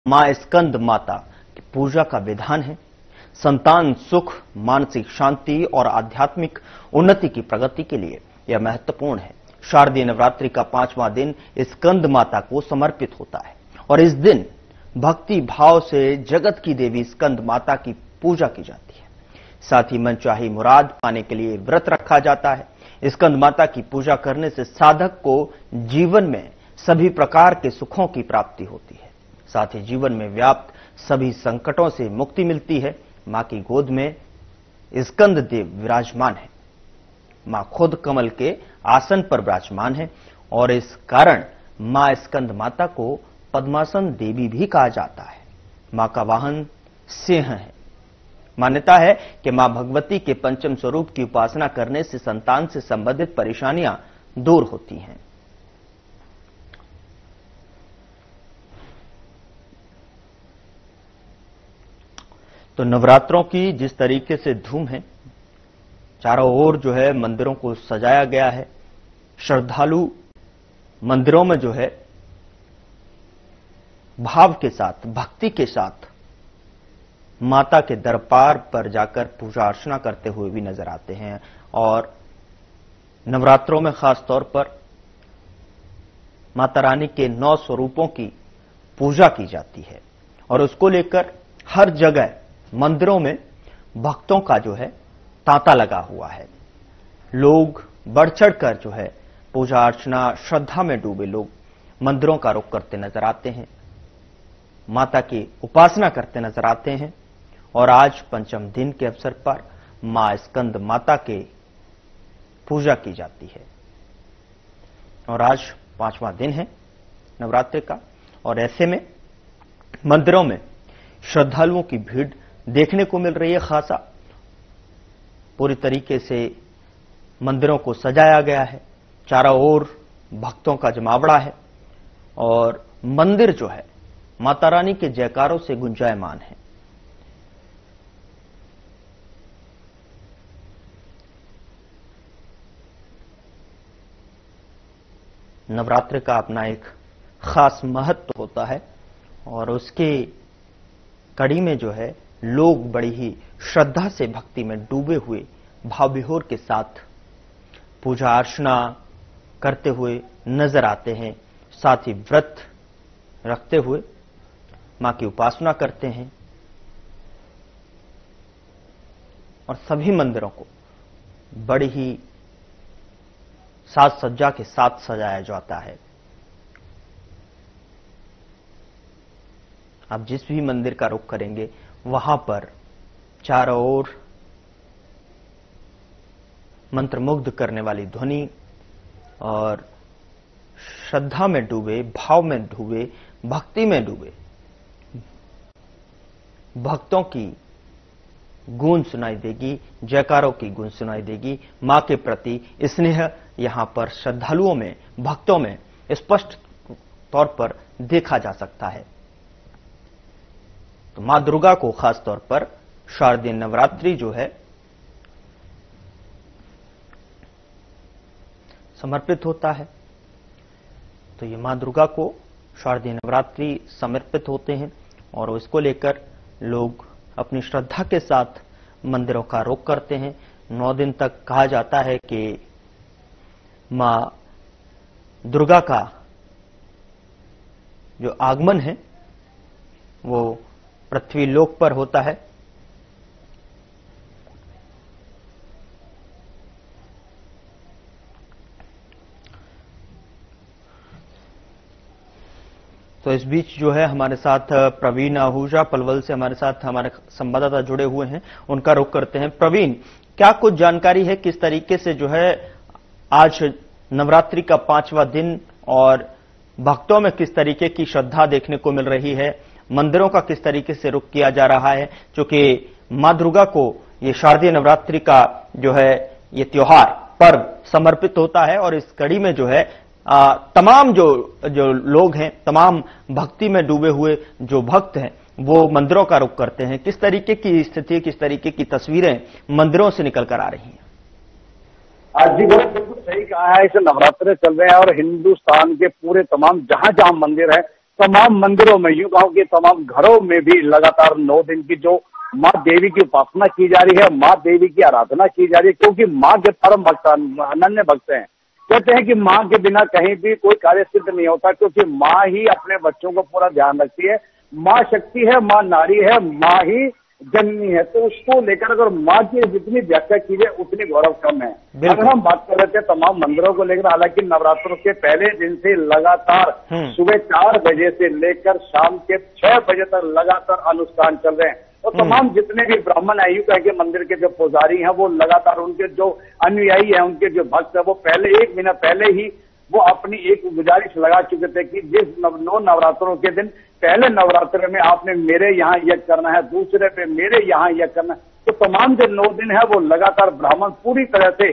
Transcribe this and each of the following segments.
मां स्कंद माता की पूजा का विधान है। संतान सुख, मानसिक शांति और आध्यात्मिक उन्नति की प्रगति के लिए यह महत्वपूर्ण है। शारदीय नवरात्रि का 5वां दिन स्कंद माता को समर्पित होता है और इस दिन भक्ति भाव से जगत की देवी स्कंद माता की पूजा की जाती है। साथ ही मनचाही मुराद पाने के लिए व्रत रखा जाता है। स्कंद माता की पूजा करने से साधक को जीवन में सभी प्रकार के सुखों की प्राप्ति होती है। साथ ही जीवन में व्याप्त सभी संकटों से मुक्ति मिलती है। मां की गोद में स्कंद देव विराजमान है। मां खुद कमल के आसन पर विराजमान है और इस कारण मां स्कंद माता को पद्मासन देवी भी कहा जाता है। मां का वाहन सिंह है। मान्यता है कि मां भगवती के पंचम स्वरूप की उपासना करने से संतान से संबंधित परेशानियां दूर होती हैं। तो नवरात्रों की जिस तरीके से धूम है, चारों ओर जो है मंदिरों को सजाया गया है। श्रद्धालु मंदिरों में जो है भाव के साथ, भक्ति के साथ माता के दरबार पर जाकर पूजा अर्चना करते हुए भी नजर आते हैं। और नवरात्रों में खास तौर पर माता रानी के 9 स्वरूपों की पूजा की जाती है और उसको लेकर हर जगह मंदिरों में भक्तों का जो है तांता लगा हुआ है। लोग बढ़ चढ़कर जो है पूजा अर्चना, श्रद्धा में डूबे लोग मंदिरों का रुख करते नजर आते हैं, माता की उपासना करते नजर आते हैं। और आज पंचम दिन के अवसर पर मां स्कंद माता के पूजा की जाती है और आज 5वां दिन है नवरात्रि का और ऐसे में मंदिरों में श्रद्धालुओं की भीड़ देखने को मिल रही है। खासा पूरी तरीके से मंदिरों को सजाया गया है। चारों ओर भक्तों का जमावड़ा है और मंदिर जो है माता रानी के जयकारों से गुंजायमान है। नवरात्रि का अपना एक खास महत्व होता है और उसके कड़ी में जो है लोग बड़ी ही श्रद्धा से भक्ति में डूबे हुए भाव विभोर के साथ पूजा अर्चना करते हुए नजर आते हैं। साथ ही व्रत रखते हुए मां की उपासना करते हैं और सभी मंदिरों को बड़ी ही साज सज्जा के साथ सजाया जाता है। आप जिस भी मंदिर का रुख करेंगे वहां पर चारों ओर मंत्रमुग्ध करने वाली ध्वनि और श्रद्धा में डूबे, भाव में डूबे, भक्ति में डूबे भक्तों की गूंज सुनाई देगी, जयकारों की गूंज सुनाई देगी। मां के प्रति स्नेह यहां पर श्रद्धालुओं में, भक्तों में स्पष्ट तौर पर देखा जा सकता है। तो मां दुर्गा को खास तौर पर शारदीय नवरात्रि जो है समर्पित होता है। तो ये मां दुर्गा को शारदीय नवरात्रि समर्पित होते हैं और इसको लेकर लोग अपनी श्रद्धा के साथ मंदिरों का रुख करते हैं। 9 दिन तक कहा जाता है कि मां दुर्गा का जो आगमन है वो पृथ्वी लोक पर होता है। तो इस बीच जो है हमारे साथ प्रवीण आहूजा पलवल से हमारे साथ हमारे संवाददाता जुड़े हुए हैं, उनका रुख करते हैं। प्रवीण, क्या कुछ जानकारी है किस तरीके से जो है आज नवरात्रि का 5वां दिन और भक्तों में किस तरीके की श्रद्धा देखने को मिल रही है, मंदिरों का किस तरीके से रुख किया जा रहा है, क्योंकि मां दुर्गा को ये शारदीय नवरात्रि का जो है ये त्योहार पर्व समर्पित होता है और इस कड़ी में जो है तमाम जो लोग हैं, तमाम भक्ति में डूबे हुए जो भक्त हैं वो मंदिरों का रुख करते हैं। किस तरीके की स्थिति, किस तरीके की तस्वीरें मंदिरों से निकल कर आ रही हैं? आज जी बिल्कुल सही कहा है। इसे नवरात्रे चल रहे हैं और हिंदुस्तान के पूरे तमाम जहां जहां मंदिर है तमाम मंदिरों में, यूं कहूं कि तमाम घरों में भी लगातार 9 दिन की जो माँ देवी की उपासना की जा रही है, माँ देवी की आराधना की जा रही है, क्योंकि माँ के परम भक्त अनन्य भक्त हैं। कहते हैं कि माँ के बिना कहीं भी कोई कार्य सिद्ध नहीं होता, क्योंकि माँ ही अपने बच्चों को पूरा ध्यान रखती है। माँ शक्ति है, माँ नारी है, माँ ही जननी है। तो उसको लेकर अगर माँ की जितनी व्याख्या की जाए उतनी गौरव कम है। अगर हम बात कर रहे थे तमाम मंदिरों को लेकर, हालांकि नवरात्रों के पहले दिन से लगातार सुबह 4 बजे से लेकर शाम के 6 बजे तक लगातार अनुष्ठान चल रहे हैं। और तमाम जितने भी ब्राह्मण आयु के मंदिर के जो पुजारी हैं, वो लगातार उनके जो अनुयायी हैं, उनके जो भक्त हैं, वो पहले 1 महीना पहले ही वो अपनी एक गुजारिश लगा चुके थे कि जिस 9 नवरात्रों के दिन, पहले नवरात्र में आपने मेरे यहाँ यज्ञ करना है, दूसरे पे मेरे यहाँ यज्ञ करना है। तो तमाम जो 9 दिन है वो लगातार ब्राह्मण पूरी तरह से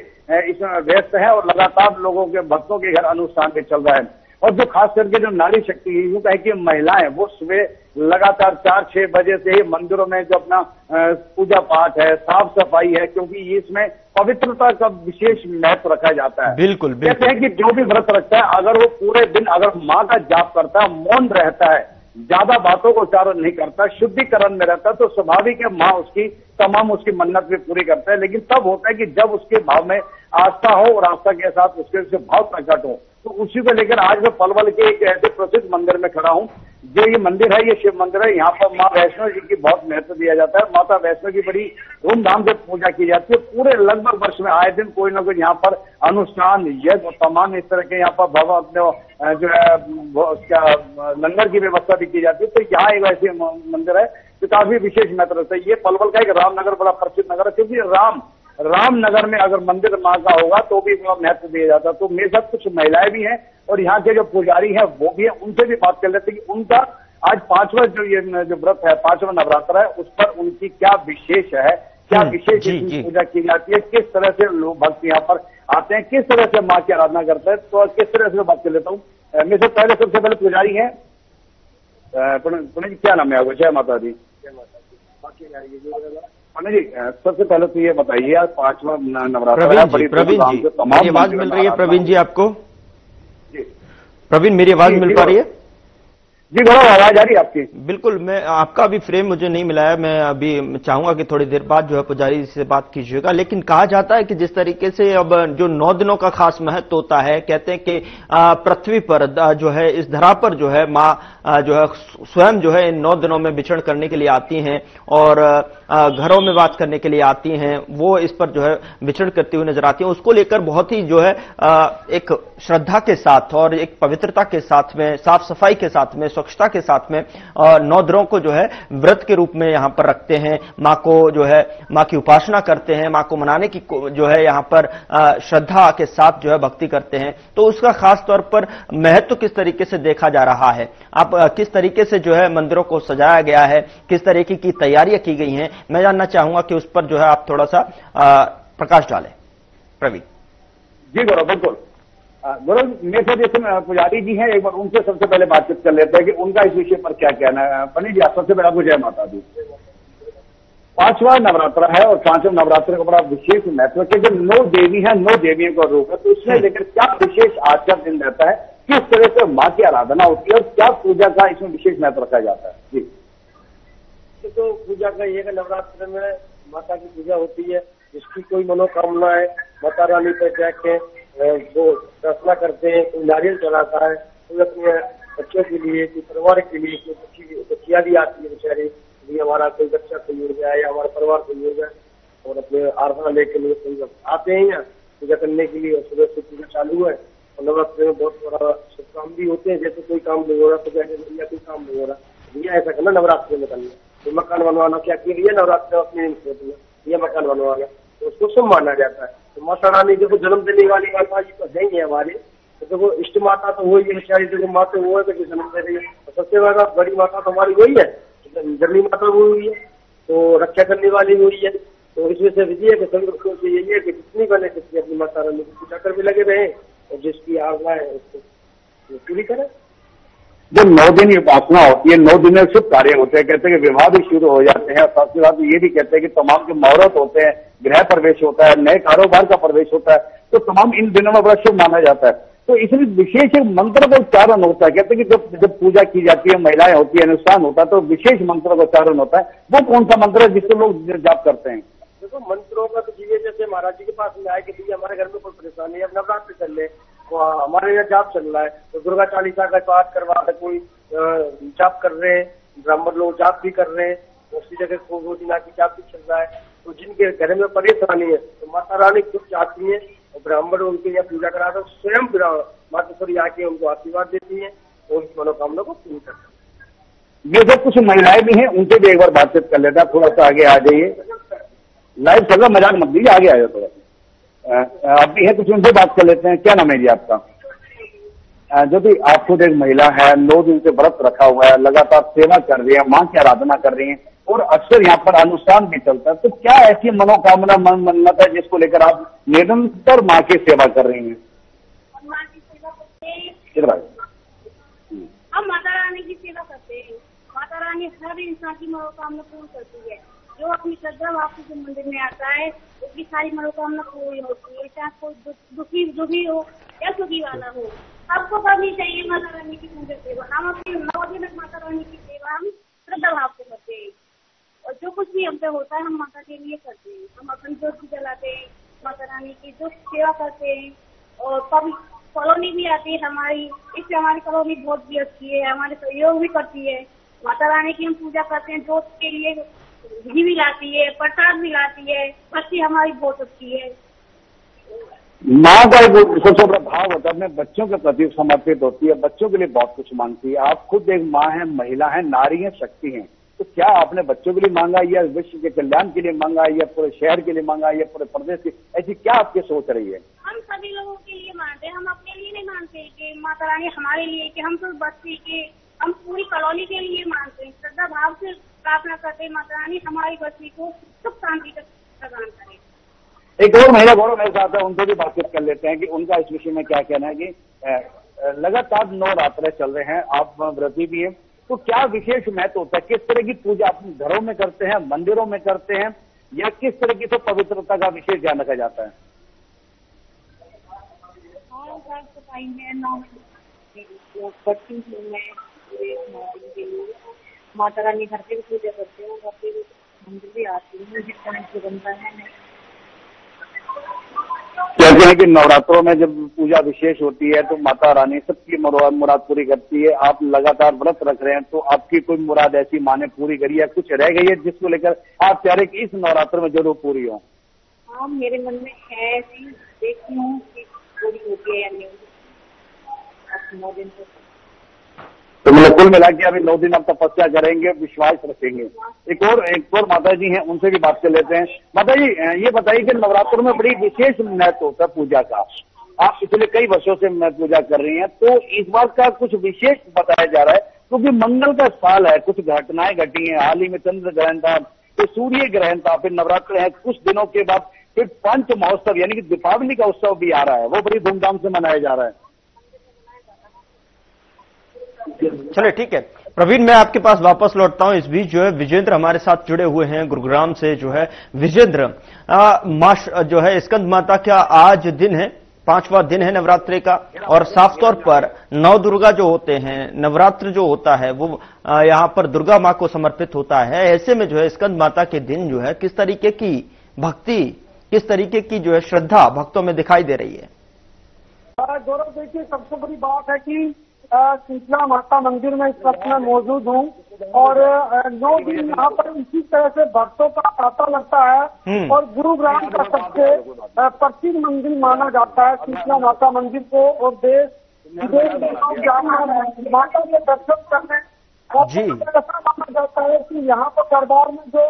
इसमें व्यस्त है और लगातार लोगों के भक्तों के घर अनुष्ठान भी चल रहा है। और जो खास करके जो नारी शक्ति है, यूं कहे कि महिलाएं, वो सुबह लगातार 4-6 बजे से ही मंदिरों में जो अपना पूजा पाठ है, साफ सफाई है, क्योंकि इसमें पवित्रता का विशेष महत्व रखा जाता है। बिल्कुल, बिल्कुल। कहते हैं कि जो भी व्रत रखता है, अगर वो पूरे दिन अगर माँ का जाप करता है, मौन रहता है, ज्यादा बातों को उच्चारण नहीं करता, शुद्धिकरण में रहता है, तो स्वाभाविक है माँ उसकी तमाम उसकी मन्नत भी पूरी करता है। लेकिन तब होता है कि जब उसके भाव में आस्था हो और आस्था के साथ उसके भाव प्रकट हो। तो उसी को लेकर आज मैं पलवल के एक ऐसे प्रसिद्ध मंदिर में खड़ा हूँ। जो ये मंदिर है, ये शिव मंदिर है। यहाँ पर माँ वैष्णो जी की बहुत महत्व दिया जाता है। माता वैष्णो की बड़ी धूमधाम से पूजा की जाती है। पूरे लगभग वर्ष में आए दिन कोई ना कोई यहाँ पर अनुष्ठान, यज्ञ और तमाम इस तरह के यहाँ पर भवन अपने जो है उसका लंगर की व्यवस्था भी की जाती है। तो यहाँ एक ऐसे मंदिर है जो काफी विशेष महत्व रखता है। ये पलवल का एक रामनगर बड़ा प्रसिद्ध नगर है, क्योंकि रामनगर में अगर मंदिर माँ का होगा तो भी बड़ा महत्व दिया जाता है। तो मेरे साथ कुछ महिलाएं भी हैं और यहाँ के जो पुजारी हैं वो भी हैं, उनसे भी बात कर लेते हैं कि उनका आज 5वां जो व्रत है, 5वां नवरात्र है, उस पर उनकी क्या विशेष है, क्या विशेष पूजा की जाती है, किस तरह से लोग भक्त यहाँ पर आते हैं, किस तरह से माँ की आराधना करते हैं। तो किस तरह से बात कर लेता हूँ। मेरे से पहले सबसे पहले पुजारी है, पुण्य जी क्या नाम है आपको? जय माता दी। जी सबसे पहले तो ये बताइए, आज 5वां नवरात्र है, बड़ी प्रवीण जी, मेरी आवाज मिल रही है? प्रवीण जी आपको? जी प्रवीण, मेरी आवाज मिल पा रही है? जी बड़ा आवाज आ रही है आपकी? बिल्कुल। मैं आपका भी फ्रेम मुझे नहीं मिला है। मैं अभी चाहूंगा कि थोड़ी देर बाद जो है पुजारी से बात कीजिएगा। लेकिन कहा जाता है कि जिस तरीके से अब जो 9 दिनों का खास महत्व होता है, कहते हैं कि पृथ्वी पर जो है, इस धरा पर जो है माँ जो है स्वयं जो है इन 9 दिनों में विचरण करने के लिए आती हैं और घरों में बात करने के लिए आती हैं। वो इस पर जो है विचरण करती हुई नजर आती हैं। उसको लेकर बहुत ही जो है एक श्रद्धा के साथ और एक पवित्रता के साथ में, साफ सफाई के साथ में, स्वच्छता के साथ में 9 दिनों को जो है व्रत के रूप में यहां पर रखते हैं। मां को जो है, मां की उपासना करते हैं, मां को मनाने की जो है यहां पर श्रद्धा के साथ जो है भक्ति करते हैं। तो उसका खास तौर पर महत्व किस तरीके से देखा जा रहा है? आप किस तरीके से जो है मंदिरों को सजाया गया है, किस तरीके की तैयारियां की गई हैं, मैं जानना चाहूंगा कि उस पर जो है आप थोड़ा सा प्रकाश डालें। प्रवीण जी गौरव, बिल्कुल। गौरव, मेरे साथ जैसे पुजारी जी हैं, एक बार उनसे सबसे पहले बातचीत कर लेते हैं कि उनका इस विषय पर क्या कहना है। पंडित जी, आप सबसे पहले आपको जय माता दी। 5वां नवरात्र है और 5वें नवरात्र का बड़ा विशेष महत्व है कि जो 9 देवी है, 9 देवियों का रूप है, तो उसमें लेकर क्या विशेष आचरण दिन रहता है, किस तरह से माँ की आराधना होती है और क्या पूजा का इसमें विशेष महत्व रखा जाता है? जी। तो पूजा का ये नवरात्र में माता की पूजा होती है। जिसकी कोई मनोकामना है, माता रानी पर जाके वो प्रार्थना करते हैं। कोई नारियल चढ़ाता है, कोई अपने बच्चों के लिए, कोई परिवार के लिए, कोई बच्चियाँ भी आती है बेचारी, हमारा कोई बच्चा कोई हो जाए या हमारा परिवार कोई हो जाए, और अपने आराधना लेके लिए कोई आते हैं यहाँ पूजा करने के लिए। और सुबह से पूजा चालू है और नवरात्र में बहुत बड़ा शुभ काम भी होते हैं। जैसे कोई काम नहीं हो रहा तो जैसे भैया कोई काम नहीं हो रहा, भैया ऐसा करना नवरात्र में करना, तो मकान बनवाना क्या किया भैया नवरात्र में अपने भैया मकान बनवाना, तो उसको शुभ माना जाता है। तो माता रानी देखो जन्म देने वाली माता जी तो है ही हमारे, तो देखो इष्ट माता तो वही है बेचारी, देखो माता वो है कि जन्म दे रही है। तो सबसे बड़ा बड़ी माता तो हमारी वही है, जननी माता वो हुई है, तो रक्षा करने वाली वही है। तो इस वजह से विधि है कि सभी लोगों से यही है कि जितनी बने जितनी अपनी माता रानी की पूजा कर भी लगे रहे और जिसकी आज्ञा है उसको पूरी करें। जब 9 दिन की उपासना होती है, 9 दिन में शुभ कार्य होते हैं, कहते हैं कि विवाह भी शुरू हो जाते हैं। और साथ ही साथ ये भी कहते हैं कि तमाम जो मुहूर्त होते हैं, गृह प्रवेश होता है, नए कारोबार का प्रवेश होता है, तो तमाम इन दिनों में बड़ा शुभ माना जाता है। तो इसलिए विशेष एक मंत्र का उच्चारण होता है। कहते हैं कि जब पूजा की जाती है, महिलाएं होती है, अनुष्ठान होता है, तो विशेष मंत्र का उच्चारण होता है। वो कौन सा मंत्र है जिससे लोग जाप करते हैं? देखो मंत्रों का तो जी, जैसे महाराज जी के पास में आए कि भैया हमारे घर में कोई परेशानी है, अब नवरात्र चल रहे, तो हमारे यहाँ जाप चल रहा है, तो दुर्गा चालीसा का पाठ करवा रहे, कोई जाप कर रहे हैं, ब्राह्मण लोग जाप भी कर रहे हैं, उसी जगह को दिना की जाप भी चल रहा है। तो जिनके घर में परेशानी है तो माता रानी खुद चाहती है और ब्राह्मण उनके यहाँ पूजा करा दो, स्वयं मातेश्वरी आके उनको आशीर्वाद देती है और उस मनोकामना को पूरी करती है। ये जो कुछ महिलाएं भी हैं उनसे भी एक बार बातचीत कर लेते हैं। थोड़ा सा आगे आ जाइए, लाइव चल रहा, मजाक मत दीजिए, आगे आ जाओ थोड़ा। आप भी है कुछ, उनसे बात कर लेते हैं। क्या नाम है जी आपका? जो भी आप खुद एक महिला है, 9 दिन से व्रत रखा हुआ है, लगातार सेवा कर रही है, माँ की आराधना कर रही है और अक्सर यहाँ पर अनुष्ठान भी चलता है, तो क्या ऐसी मनोकामना मन्नत है जिसको लेकर आप निरंतर माँ की सेवा कर रही हैं? माँ की सेवा करते हैं, हम माता रानी की सेवा करते हैं। माता रानी हर इंसान की मनोकामना पूर्ण करती है। जो अपनी श्रद्धा भाव से मंदिर में आता है उसकी सारी मनोकामना पूरी होती है, चाहे कोई दुखी हो या सुखी वाला हो, सबको करनी चाहिए माता रानी की पूजा सेवा। हम अपनी 9 दिन माता रानी की सेवा हम श्रद्धा भाव से करते हैं और जो कुछ भी हमसे होता है हम माता के लिए करते हैं। हम अपन जोत भी जलाते हैं, माता रानी की जो सेवा करते हैं और कभी कॉलोनी भी आती है हमारी, इससे हमारी कॉलोनी बहुत भी अच्छी है, हमारे सहयोग भी करती है। माता रानी की हम पूजा करते हैं, जोत के लिए घी भी लाती है, प्रसाद भी लाती है, बच्ची हमारी बहुत अच्छी है। माँ का एक सबसे बड़ा भाव होता है, अपने बच्चों के प्रति समर्पित होती है, बच्चों के लिए बहुत कुछ मांगती है। आप खुद एक माँ है, महिला है, नारी है, शक्ति है, तो क्या आपने बच्चों के लिए मांगा या विश्व के कल्याण के लिए मांगा या पूरे शहर के लिए मांगा या पूरे प्रदेश की, ऐसी क्या आपकी सोच रही है? हम सभी लोगों के लिए मानते हैं, हम अपने लिए नहीं मानते कि माता रानी हमारे लिए, कि हम तो बस्ती के, हम पूरी कॉलोनी के लिए मानते हैं। श्रद्धा भाव से प्रार्थना करते हैं माता रानी हमारी बस्ती को सुख शांति प्रदान करे। एक और महिला गौरव मेरे साथ है, उनसे भी बातचीत कर लेते हैं कि उनका इस विषय में क्या कहना है। कि लगातार 9 रात्रें चल रहे हैं, आप व्रती भी हैं, तो क्या विशेष महत्व होता है? किस तरह की पूजा अपने घरों में करते हैं, मंदिरों में करते हैं, या किस तरह की तो पवित्रता का विशेष ध्यान रखा जाता है? माता रानी घर पे भी पूजा करते हैं, घर पे भी मंदिर भी आती है, जिस तरह से बनता है। कहते हैं कि नवरात्रों में जब पूजा विशेष होती है तो माता रानी सबकी मुराद पूरी करती है। आप लगातार व्रत रख रहे हैं, तो आपकी कोई मुराद ऐसी माँ ने पूरी करी है, कुछ रह गई है जिसको लेकर आप चाह रहे कि इस नवरात्र में जरूर पूरी हो? हाँ, मेरे मन में है ऐसी, देखती हूँ कि पूरी होती है या नहीं। 9 दिन तो मतलब कुल मिला के अभी 9 दिन आप तपस्या करेंगे, विश्वास रखेंगे। एक और माता जी हैं, उनसे भी बात कर लेते हैं। माता जी, ये बताइए कि नवरात्र में बड़ी विशेष महत्व होता है पूजा का। आप पिछले कई वर्षों से पूजा कर रही हैं, तो इस बार का कुछ विशेष बताया जा रहा है क्योंकि मंगल का साल है, कुछ घटनाएं घटी हैं। हाल ही में चंद्र ग्रहण था, फिर सूर्य ग्रहण था, फिर नवरात्र है, कुछ दिनों के बाद फिर पंच महोत्सव यानी कि दीपावली का उत्सव भी आ रहा है, वो बड़ी धूमधाम से मनाया जा रहा है। चलिए ठीक है प्रवीण, मैं आपके पास वापस लौटता हूं। इस बीच जो है विजेंद्र हमारे साथ जुड़े हुए हैं गुरुग्राम से। जो है विजेंद्र, जो है स्कंद माता का आज दिन है, 5वां दिन है नवरात्रि का, और साफ तौर पर 9 दुर्गा जो होते हैं, नवरात्र जो होता है वो यहाँ पर दुर्गा माँ को समर्पित होता है। ऐसे में जो है स्कंद माता के दिन जो है किस तरीके की भक्ति, किस तरीके की जो है श्रद्धा भक्तों में दिखाई दे रही है? गौरव, देखिए सबसे बड़ी बात है कि शीतला माता मंदिर में इस वक्त मैं मौजूद हूँ और 9 दिन यहाँ पर इसी तरह से भक्तों का तांता लगता है और गुरुग्राम का सबसे प्रसिद्ध मंदिर माना जाता है शीतला माता मंदिर को, और देश विदेश में लोग जाकर माता के दर्शन करने ऐसा माना जाता है कि यहाँ पर दरबार में जो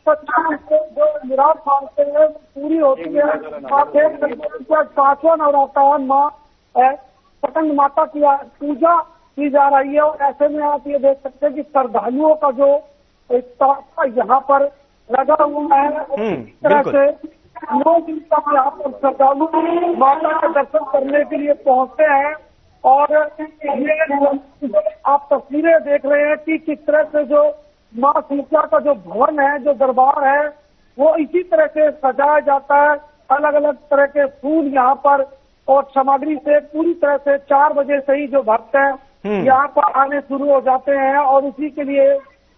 जो निराश मांगते हैं पूरी होती है। आप देख सकते हैं 5वां नवरात्र है, माँ पतंग माता की पूजा की जा रही है और ऐसे में आप ये देख सकते हैं कि श्रद्धालुओं का जो तांता यहाँ पर लगा हुआ है। इस तरह से 9 दिन तक यहाँ पर श्रद्धालु माता के दर्शन करने के लिए पहुंचते हैं और ये आप तस्वीरें देख रहे हैं कि किस तरह से जो माँ शीतला का जो भवन है, जो दरबार है, वो इसी तरह से सजाया जाता है। अलग अलग तरह के फूल यहाँ पर और सामग्री से पूरी तरह से 4 बजे से ही जो भक्त हैं यहाँ पर आने शुरू हो जाते हैं और इसी के लिए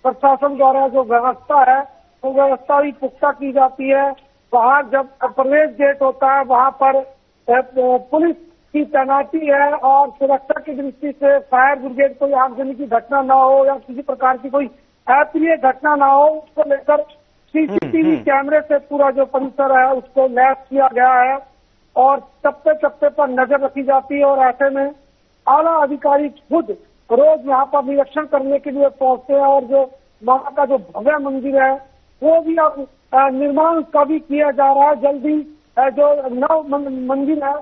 प्रशासन द्वारा जो व्यवस्था है वो व्यवस्था भी पुख्ता की जाती है। वहाँ जब प्रवेश गेट होता है वहाँ पर पुलिस की तैनाती है और सुरक्षा की दृष्टि से फायर ब्रिगेड कोई आगजनी की घटना ना हो या किसी प्रकार की कोई अप्रिय घटना ना हो उसको लेकर सीसीटीवी कैमरे से पूरा जो परिसर है उसको लैस किया गया है और चप्पे चप्पे पर नजर रखी जाती है और ऐसे में आला अधिकारी खुद रोज यहाँ पर निरीक्षण करने के लिए पहुंचते हैं और जो वहाँ का जो भव्य मंदिर है वो भी अब निर्माण का भी किया जा रहा है। जल्दी जो नव मंदिर है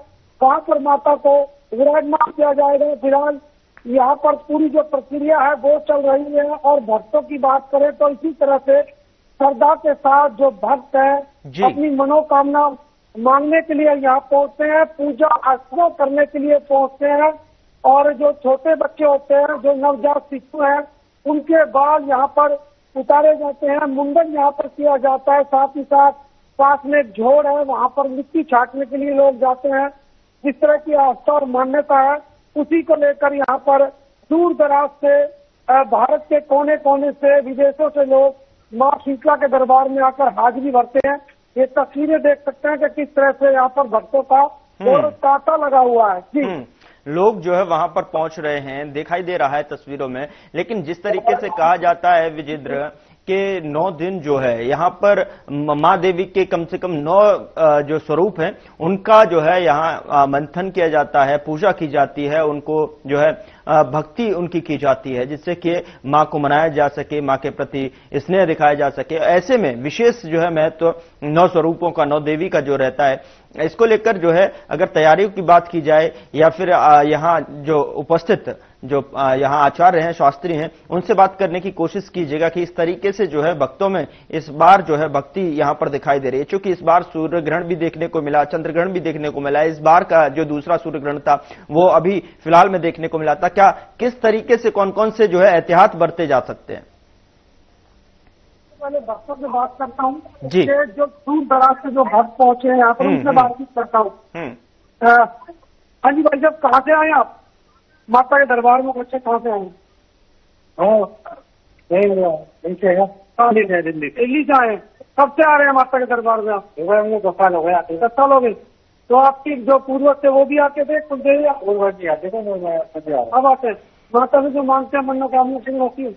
वहाँ पर माता को विराजमान किया जाएगा। फिलहाल यहाँ पर पूरी जो प्रक्रिया है वो चल रही है और भक्तों की बात करें तो इसी तरह से श्रद्धा के साथ जो भक्त है अपनी मनोकामना मांगने के लिए यहाँ पहुँचते हैं, पूजा अर्चना करने के लिए पहुँचते हैं और जो छोटे बच्चे होते हैं जो नवजात शिशु हैं उनके बाल यहाँ पर उतारे जाते हैं, मुंडन यहाँ पर किया जाता है। साथ ही साथ पास में एक झोड़ है वहाँ पर मिट्टी छाटने के लिए लोग जाते हैं। जिस तरह की आस्था और मान्यता है उसी को लेकर यहाँ पर दूर दराज से भारत के कोने कोने से विदेशों से लोग माँ शीतला के दरबार में आकर हाजिरी भरते हैं। ये तस्वीरें देख सकते हैं कि किस तरह से यहाँ पर भक्तों का और तांता लगा हुआ है। जी लोग जो है वहां पर पहुंच रहे हैं, दिखाई दे रहा है तस्वीरों में। लेकिन जिस तरीके से कहा जाता है विजेंद्र के 9 दिन जो है यहाँ पर माँ देवी के कम से कम 9 जो स्वरूप हैं उनका जो है यहाँ मंथन किया जाता है, पूजा की जाती है, उनको जो है भक्ति उनकी की जाती है जिससे कि माँ को मनाया जा सके, माँ के प्रति स्नेह दिखाया जा सके। ऐसे में विशेष जो है महत्व 9 स्वरूपों का, 9 देवी का जो रहता है, इसको लेकर जो है अगर तैयारियों की बात की जाए या फिर यहाँ जो उपस्थित जो यहाँ आचार्य हैं, शास्त्री हैं, उनसे बात करने की कोशिश कीजिएगा कि इस तरीके से जो है भक्तों में इस बार जो है भक्ति यहाँ पर दिखाई दे रही है। क्योंकि इस बार सूर्य ग्रहण भी देखने को मिला, चंद्र ग्रहण भी देखने को मिला। इस बार का जो दूसरा सूर्य ग्रहण था वो अभी फिलहाल में देखने को मिला था। क्या किस तरीके से कौन कौन से जो है एहतियात बरते जा सकते हैं? पहले भक्तों से बात करता हूँ जी। जो दूर दराज से जो भक्त पहुंचे हैं यहाँ पर उनसे बातचीत करता हूँ। हाँ जी भाई साहब, कहाँ से आए आप? माता के दरबार में बच्चे कहाँ से आए? दिल्ली से आए। कब से आ रहे हैं माता के दरबार में आप? 10 साल हो गए। 10 साल हो गए। तो आपकी जो पूर्वज थे वो भी आते थे? कुछ देर आते थे। अब आते माता से जो मांगते हैं मनोकामना पूरी होती है?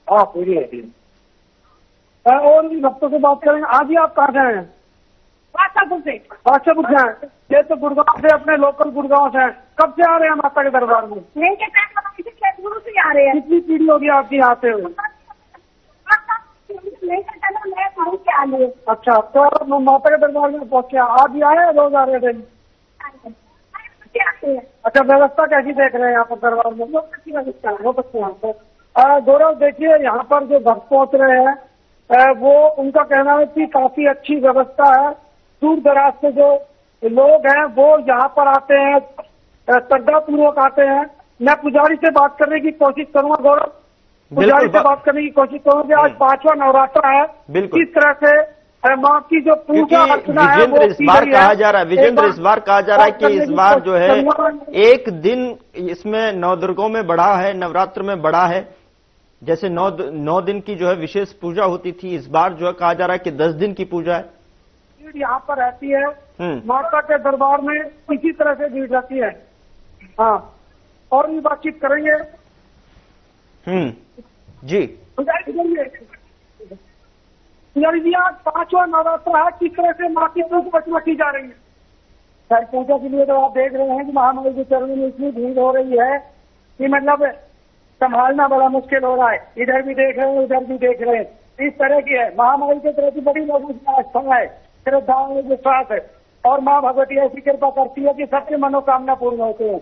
हाँ, पूरी होती है। और भी भक्तों से बात करेंगे। आज ही आप कहाँ से आए हैं? बादशाहपुर से। बादशाहपुर से आए। ये तो गुड़गांव से, अपने लोकल गुड़गांव से। कब से आ रहे हैं माता के दरबार में? शुरू से आ रहे हैं। कितनी पीढ़ी होगी आपकी आते हुए? अच्छा, तो माता के दरबार में पहुंचे, आज ही आए, रोज आ रहे थे? अच्छा, व्यवस्था कैसी देख रहे हैं यहाँ पर दरबार में? बहुत अच्छी। गौरव, देखिए यहाँ पर जो भक्त पहुंच रहे हैं वो उनका कहना है कि काफी अच्छी व्यवस्था है। दूर दराज से जो लोग हैं वो यहाँ पर आते हैं, श्रद्धा पूर्वक आते हैं। मैं पुजारी से बात करने की कोशिश करूंगा। गौरव, पुजारी से बात करने की कोशिश करूंगा। आज 5वां नवरात्र है, किस तरह से माँ की जो पूजा अर्चना है वो इस बार कहा जा रहा है, विजेंद्र इस बार कहा जा रहा है कि इस बार जो है एक दिन इसमें नवदुर्गों में बढ़ा है, नवरात्र में बढ़ा है। जैसे 9 दिन की जो है विशेष पूजा होती थी, इस बार जो है कहा जा रहा है कि 10 दिन की पूजा है। भीड़ यहाँ पर रहती है माता के दरबार में, इसी तरह से भीड़ रहती है। हाँ, और भी बातचीत करेंगे। जी जी, आज 5वां नवरात्र है, किस तरह से माँ की पूजा अर्चना की जा रही है? सर, पूजा के लिए तो आप देख रहे हैं कि महामारी के चरणों में इतनी भीड़ हो रही है कि मतलब संभालना बड़ा मुश्किल हो रहा है। इधर भी देख रहे हैं, उधर भी देख रहे हैं। इस तरह की है महामारी के प्रति बड़ी लोगों की आस्था है, श्रद्धा है, विश्वास है और माँ भगवती ऐसी कृपा करती है कि सबकी मनोकामना पूर्ण होते हैं।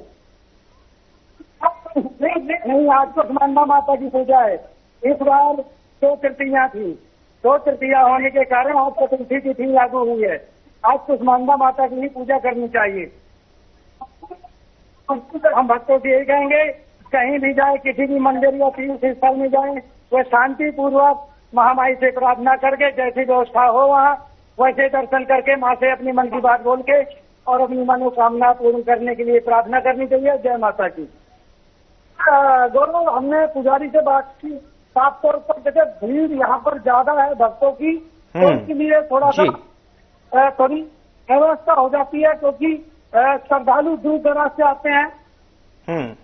नहीं, आज तो स्मंदा माता की पूजा है। इस बार 2 तृतीया थी, 2 तृतीया होने के कारण आज चतुर्थी तिथि लागू हुई है। आज तो स्मंदा माता की ही पूजा करनी चाहिए। हम भक्तों से यही कहेंगे, कहीं भी जाए, किसी भी मंदिर या तीर्थ स्थल में जाए, वह शांति पूर्वक महामाई से प्रार्थना करके जैसी व्यवस्था हो वहाँ वैसे दर्शन करके माँ से अपनी मन की बात बोल के और अपनी मनोकामना पूर्ण करने के लिए प्रार्थना करनी चाहिए। जय माता की। गौरव, हमने पुजारी से बात की, साफ तौर पर देखिए भीड़ यहाँ पर ज्यादा है भक्तों की, तो इसके लिए थोड़ा सा थोड़ी व्यवस्था हो जाती है, क्योंकि श्रद्धालु दूर दराज से आते हैं।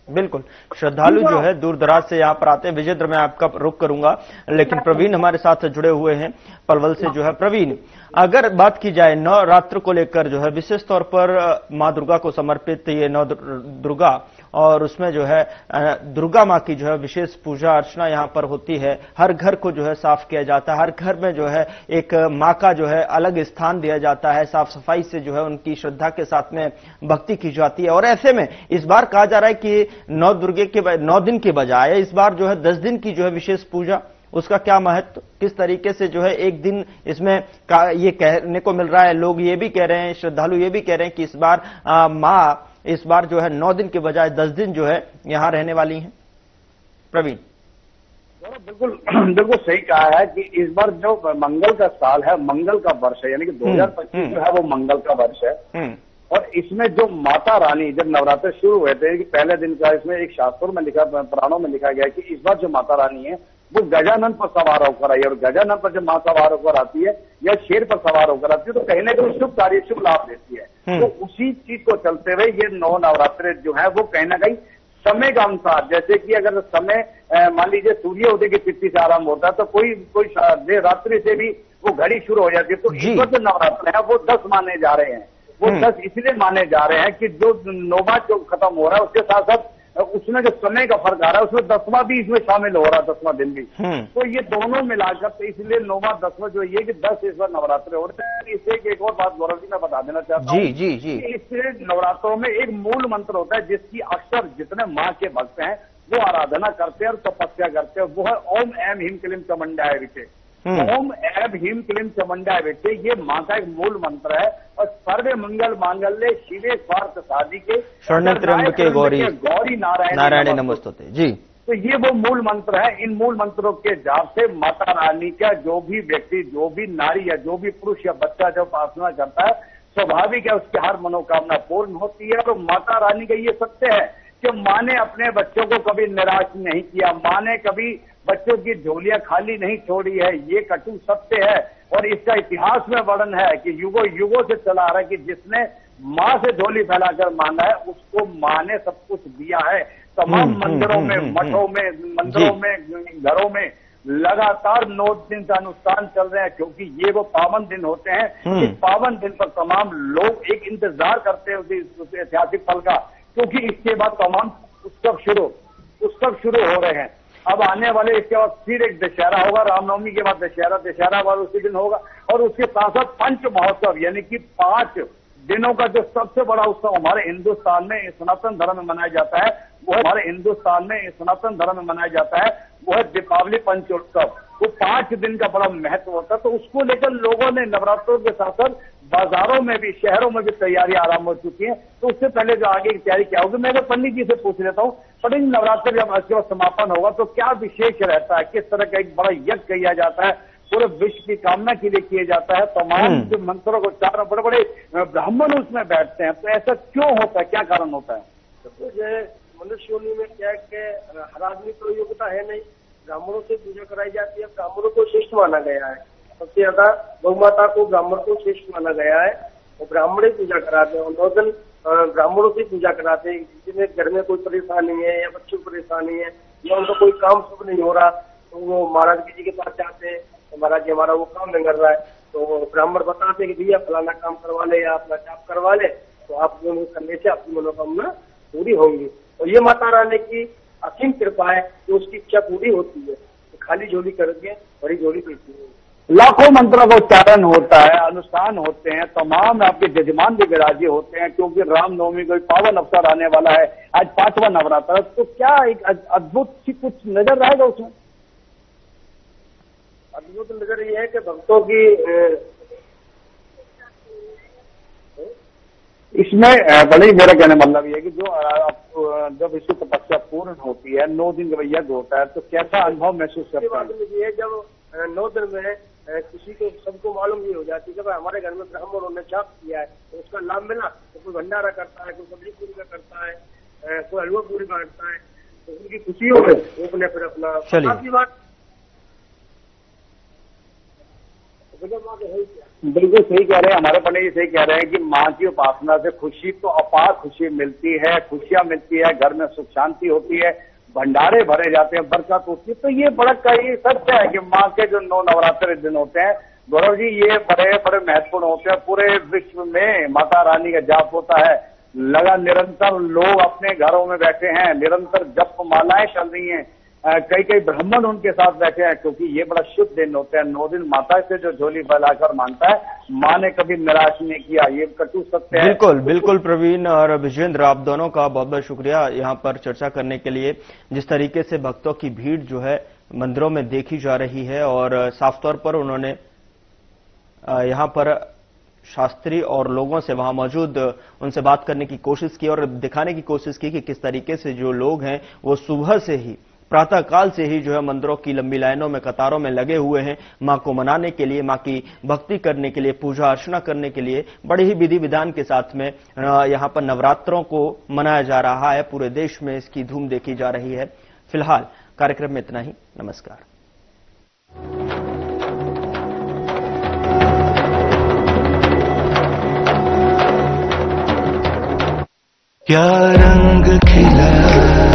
बिल्कुल, श्रद्धालु जो है दूर दराज से यहाँ पर आते हैं। विजेंद्र, मैं आपका रुख करूंगा, लेकिन प्रवीण हमारे साथ जुड़े हुए हैं पलवल से जो है। प्रवीण, अगर बात की जाए नवरात्र को लेकर जो है, विशेष तौर पर माँ दुर्गा को समर्पित ये नौ दुर्गा, और उसमें जो है दुर्गा माँ की जो है विशेष पूजा अर्चना यहाँ पर होती है। हर घर को जो है साफ किया जाता है, हर घर में जो है एक माँ का जो है अलग स्थान दिया जाता है, साफ सफाई से जो है उनकी श्रद्धा के साथ में भक्ति की जाती है। और ऐसे में इस बार कहा जा रहा है कि 9 दिन के बजाय इस बार जो है 10 दिन की जो है विशेष पूजा, उसका क्या महत्व, किस तरीके से जो है एक दिन इसमें ये कहने को मिल रहा है। लोग ये भी कह रहे हैं, श्रद्धालु ये भी कह रहे हैं कि इस बार माँ इस बार जो है 9 दिन के बजाय 10 दिन जो है यहाँ रहने वाली हैं। प्रवीण, बिल्कुल सही कहा है कि इस बार जो मंगल का साल है, मंगल का वर्ष है, यानी कि 2025 जो है वो मंगल का वर्ष है। और इसमें जो माता रानी जब नवरात्र शुरू हुए थे कि पहले दिन का, इसमें एक शास्त्रों में लिखा, पुराणों में लिखा गया कि इस बार जो माता रानी है वो गजानन पर सवार होकर आई है। और गजानन पर जब माँ सवार होकर आती है या शेर पर सवार होकर आती है तो कहीं ना कहीं शुभ कार्य, शुभ लाभ देती है। तो उसी चीज को चलते हुए ये 9 नवरात्रे जो है वो कहीं ना कहीं समय का अनुसार, जैसे कि अगर समय मान लीजिए सूर्योदय की तिथि से आरंभ होता है तो कोई देर रात्रि से भी वो घड़ी शुरू हो जाती है। तो इस बार जो नवरात्र है वो 10 माने जा रहे हैं। वो 10 इसलिए माने जा रहे हैं कि जो 9वां जो खत्म हो रहा है उसके साथ साथ उसमें जो समय का फर्क आ रहा है उसमें 10वां भी इसमें शामिल हो रहा है, 10वां दिन भी। तो ये दोनों मिलाकर, तो इसलिए 9वां 10वां जो ये कि 10 इस बार नवरात्र हो रहे हैं। इससे एक और बात गौरव जी मैं बता देना चाहता हूँ। जी। इससे नवरात्रों में एक मूल मंत्र होता है जिसकी अक्सर जितने माँ के भक्त हैं वो आराधना करते हैं और तपस्या करते हैं, वो है ओम ऐम ह्रीम क्लीम चामुंडाय विचे। ओम ऐम ह्रीम क्लीम चामुंडाय विचे, ये माँ का एक मूल मंत्र है। और सर्वे मंगल मांगल्ये शिवे स्वार्थ साधिके शरण्य त्र्यंबके गौरी नारायण नमोस्तुते। जी, तो ये वो मूल मंत्र है। इन मूल मंत्रों के जाप से माता रानी का जो भी व्यक्ति, जो भी नारी या जो भी पुरुष या बच्चा जब उपासना करता है, स्वाभाविक है उसकी हर मनोकामना पूर्ण होती है। और माता रानी का ये सत्य है कि माँ ने अपने बच्चों को कभी निराश नहीं किया, माँ ने कभी बच्चों की झोलियां खाली नहीं छोड़ी है। ये कटु सत्य है और इसका इतिहास में वर्णन है कि युगों से चला आ रहा है कि जिसने माँ से झोली फैलाकर मांगा है उसको माँ ने सब कुछ दिया है। तमाम मंदिरों में, मठों में, मंदिरों में, घरों में लगातार 9 दिन का अनुष्ठान चल रहे हैं, क्योंकि ये वो पावन दिन होते हैं। इस पावन दिन पर तमाम लोग एक इंतजार करते हैं उस ऐतिहासिक पल का, क्योंकि इसके बाद तमाम उत्सव शुरू हो रहे हैं। अब आने वाले इसके बाद फिर एक दशहरा होगा, रामनवमी के बाद दशहरा वाला उसी दिन होगा। और उसके साथ साथ पंच महोत्सव, यानी कि 5 दिनों का जो सबसे बड़ा उत्सव हमारे हिंदुस्तान में सनातन धर्म में मनाया जाता है, वो है दीपावली पंचोत्सव। वो 5 दिन का बड़ा महत्व होता है। तो उसको लेकर लोगों ने नवरात्रों के साथ साथ बाजारों में भी, शहरों में भी तैयारियां आरंभ हो चुकी हैं। तो उससे पहले जो आगे की तैयारी क्या होगी, मैं पंडित जी से पूछ लेता हूँ। पंडित, नवरात्र जब इसके बाद समापन होगा तो क्या विशेष रहता है, किस तरह का एक बड़ा यज्ञ किया जाता है, पूरे विश्व की कामना के लिए किया जाता है, तमाम जो मंत्रों को चारों बड़े बड़े ब्राह्मण उसमें बैठते हैं, तो ऐसा क्यों होता है, क्या कारण होता है? तो जो मनुष्य योनि में क्या है कि हर आदमी को योग्यता है नहीं, ब्राह्मणों से पूजा कराई जाती है। ब्राह्मणों को श्रेष्ठ माना गया है, सबसे ज्यादा गौ माता को ब्राह्मण को श्रेष्ठ माना गया है। और ब्राह्मण ही पूजा कराते हैं और 9 दिन ब्राह्मणों से पूजा कराते हैं। जिन्हें घर में कोई परेशानी है या बच्चों को परेशानी है या उनका कोई काम शुभ नहीं हो रहा तो वो महाराज जी के पास जाते हैं, तो महाराज जी हमारा वो काम नहीं कर रहा है, तो ब्राह्मण बताते हैं कि भैया फलाना काम करवा ले या अपना जाप करवा ले, तो आप करने से आपकी मनोकामना पूरी होंगी। और ये माता रानी की असीम कृपा है कि उसकी इच्छा पूरी होती है, तो खाली झोली करके बड़ी झोली देती है। लाखों मंत्रों का उच्चारण होता है, अनुष्ठान होते हैं, तमाम आपके जजमान भी विराजी होते हैं, क्योंकि रामनवमी कोई पावन अवसर आने वाला है। आज 5वां नवरात्र, तो क्या एक अद्भुत सी कुछ नजर आएगा उसमें? अद्भुत नजर ये है कि भक्तों की इसमें बड़ी, मेरा कहने मतलब ये है कि जब इसकी तपस्या पूर्ण होती है, 9 दिन का यज्ञ होता है, तो कैसा अनुभव महसूस करते हैं? ये जब 9 दिन में किसी को सबको मालूम नहीं हो जाती कि भाई हमारे घर में ब्राह्मणों ने जाप किया है, तो उसका लाभ मिला। तो कोई भंडारा करता है, कोई सब्जी पूरी का करता है, कोई हलवा पूरी बांटता है, तो उनकी खुशी हो गई, वो अपने फिर अपना आपकी बात बिल्कुल सही कह रहे हैं। हमारे पंडित जी सही कह रहे हैं कि माँ की उपासना से खुशी तो अपार खुशी मिलती है, खुशियां मिलती है, घर में सुख शांति होती है, भंडारे भरे जाते हैं, बरकत होती है। तो ये बड़ा कई सत्य है कि माँ के जो 9 नवरात्र दिन होते हैं गौरव जी, ये बड़े बड़े महत्वपूर्ण होते हैं। पूरे विश्व में माता रानी का जाप होता है, लगा निरंतर लोग अपने घरों में बैठे हैं, निरंतर जप मालाएं चल रही हैं, कई कई ब्राह्मण उनके साथ बैठे हैं, क्योंकि ये बड़ा शुभ दिन होते हैं। 9 दिन माता से जो झोली फैलाकर मानता है, माँ ने कभी निराश नहीं किया, ये कटु सत्य है। बिल्कुल बिल्कुल प्रवीण और विजेंद्र, आप दोनों का बहुत बहुत शुक्रिया यहाँ पर चर्चा करने के लिए। जिस तरीके से भक्तों की भीड़ जो है मंदिरों में देखी जा रही है और साफ तौर पर उन्होंने यहाँ पर शास्त्री और लोगों से वहां मौजूद उनसे बात करने की कोशिश की और दिखाने की कोशिश की कि किस तरीके से जो लोग हैं वो सुबह से ही प्रातःकाल से ही जो है मंदिरों की लंबी लाइनों में कतारों में लगे हुए हैं मां को मनाने के लिए, मां की भक्ति करने के लिए, पूजा अर्चना करने के लिए। बड़े ही विधि विधान के साथ में यहां पर नवरात्रों को मनाया जा रहा है। पूरे देश में इसकी धूम देखी जा रही है। फिलहाल कार्यक्रम में इतना ही। नमस्कार। क्या रंग खिला